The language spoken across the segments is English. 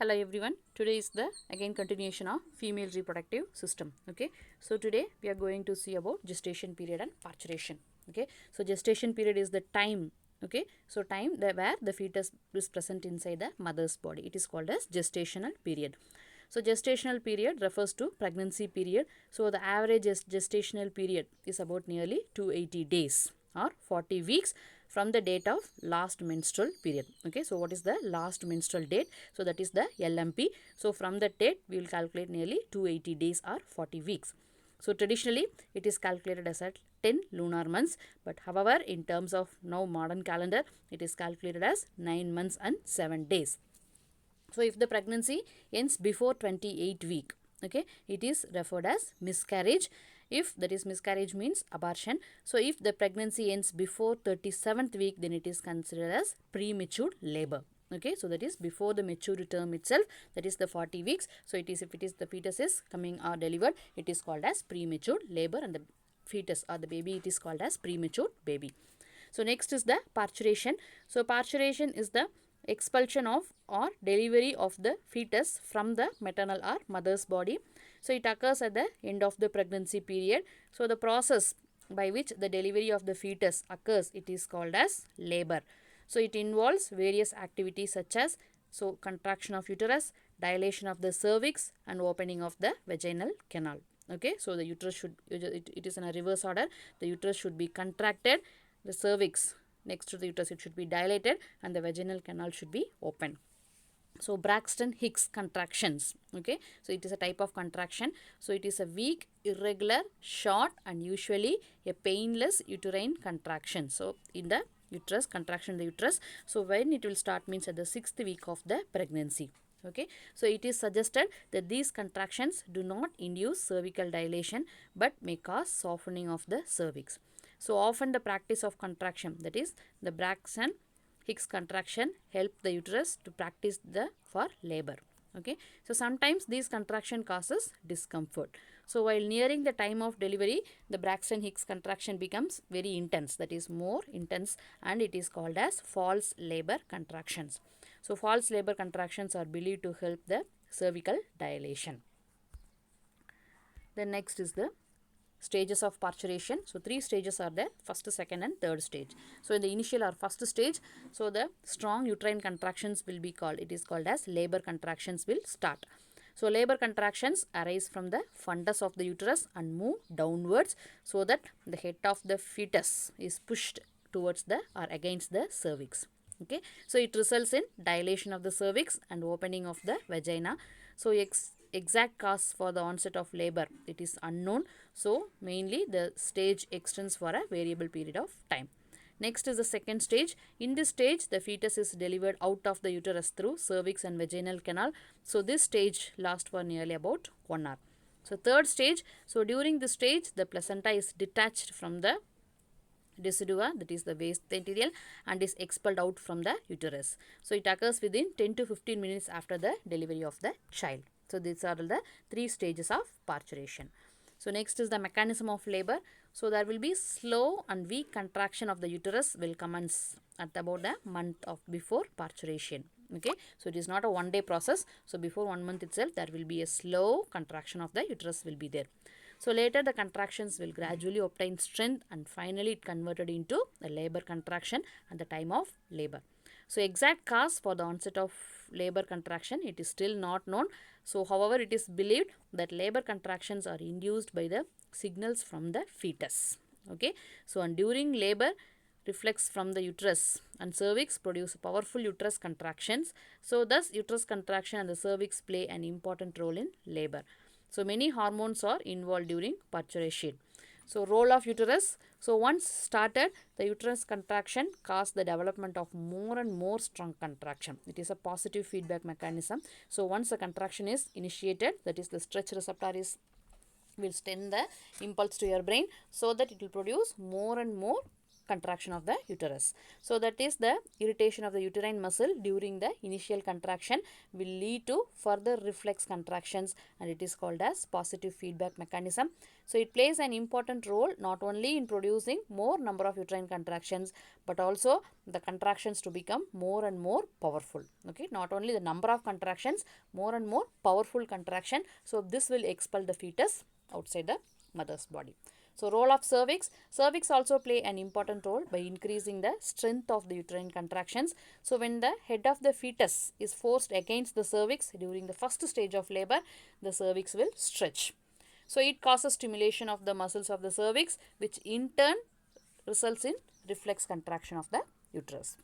Hello everyone. Today is the again continuation of female reproductive system. Okay. So today we are going to see about gestation period and parturition. Okay. So gestation period is the time. Okay. So time where the fetus is present inside the mother's body. It is called as gestational period. So gestational period refers to pregnancy period. So the average gestational period is about nearly 280 days or 40 weeks from the date of last menstrual period. Okay, so what is the last menstrual date? So that is the LMP. So from that date we will calculate nearly 280 days or 40 weeks. So traditionally it is calculated as at 10 lunar months, but however in terms of now modern calendar it is calculated as 9 months and 7 days. So if the pregnancy ends before 28 week, okay, it is referred as miscarriage. If that is miscarriage means abortion. So if the pregnancy ends before 37th week, then it is considered as premature labor. Okay, so that is before the maturity term itself, that is the 40 weeks. So it is, if it is the fetus is coming or delivered, it is called as premature labor, and the fetus or the baby, it is called as premature baby. So next is the parturition. So parturition is the expulsion of or delivery of the fetus from the maternal or mother's body. So it occurs at the end of the pregnancy period. So the process by which the delivery of the fetus occurs, it is called as labor. So it involves various activities such as contraction of uterus, dilation of the cervix, and opening of the vaginal canal. Okay, so the uterus should, it is in a reverse order. The uterus should be contracted, the cervix next to the uterus it should be dilated, and the vaginal canal should be open. So Braxton Hicks contractions. Okay, so it is a type of contraction. So it is a weak, irregular, short, and usually a painless uterine contraction. So in the uterus, contraction in the uterus. So when it will start means at the 6th week of the pregnancy. Okay, so it is suggested that these contractions do not induce cervical dilation but may cause softening of the cervix. So often the practice of contraction, that is the Braxton Hicks contraction, help the uterus to practice for labor. Okay, so sometimes these contraction causes discomfort. So while nearing the time of delivery, the Braxton Hicks contraction becomes very intense, that is more intense, and it is called as false labor contractions. So false labor contractions are believed to help the cervical dilation. Then next is the stages of parturition. So 3 stages are there: first, second, and third stage. So in the initial or first stage, so the strong uterine contractions will be called, it is called as labor contractions will start. So labor contractions arise from the fundus of the uterus and move downwards, so that the head of the fetus is pushed towards the or against the cervix. Okay, so it results in dilation of the cervix and opening of the vagina. So exact cause for the onset of labor, it is unknown. So mainly the stage extends for a variable period of time. Next is the second stage. In this stage, the fetus is delivered out of the uterus through cervix and vaginal canal. So this stage lasts for nearly about 1 hour. So third stage, so during this stage, the placenta is detached from the decidua, that is the waist material, and is expelled out from the uterus. So it occurs within 10 to 15 minutes after the delivery of the child. So these are the 3 stages of parturition. So next is the mechanism of labor. So there will be slow and weak contraction of the uterus will commence at about a month of before parturition. Okay, so it is not a one-day process. So before 1 month itself, there will be a slow contraction of the uterus will be there. So later the contractions will gradually obtain strength, and finally it converted into a labor contraction at the time of labor. So exact cause for the onset of labor contraction, it is still not known. So however, it is believed that labor contractions are induced by the signals from the fetus. Okay, so and during labor, reflex from the uterus and cervix produce powerful uterus contractions. So thus uterus contraction and the cervix play an important role in labor. So many hormones are involved during parturition. So role of uterus. So once started, the uterus contraction causes the development of more and more strong contraction. It is a positive feedback mechanism. So once the contraction is initiated, that is the stretch receptor will send the impulse to your brain, so that it will produce more and more contraction of the uterus. So that is the irritation of the uterine muscle during the initial contraction will lead to further reflex contractions, and it is called as positive feedback mechanism. So it plays an important role not only in producing more number of uterine contractions, but also the contractions to become more and more powerful. Okay, not only the number of contractions, more and more powerful contraction. So this will expel the fetus outside the mother's body. So role of cervix. Cervix also play an important role by increasing the strength of the uterine contractions. So when the head of the fetus is forced against the cervix during the first stage of labor, the cervix will stretch. So it causes stimulation of the muscles of the cervix, which in turn results in reflex contraction of the uterus.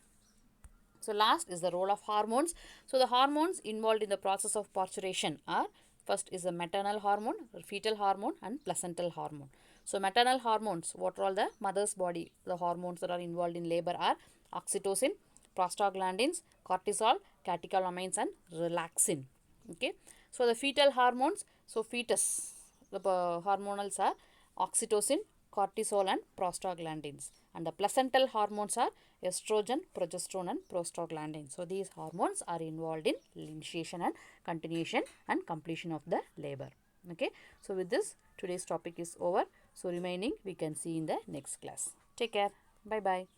So last is the role of hormones. So the hormones involved in the process of parturition are, first is the maternal hormone, fetal hormone, and placental hormone. So maternal hormones, what are all the mother's body, the hormones that are involved in labor are oxytocin, prostaglandins, cortisol, catecholamines, and relaxin. Okay. So the fetal hormones, so fetus, the hormonals are oxytocin, cortisol, and prostaglandins. And the placental hormones are estrogen, progesterone, and prostaglandins. So these hormones are involved in initiation and continuation and completion of the labor. Okay. So with this, today's topic is over. So remaining we can see in the next class. Take care. Bye bye.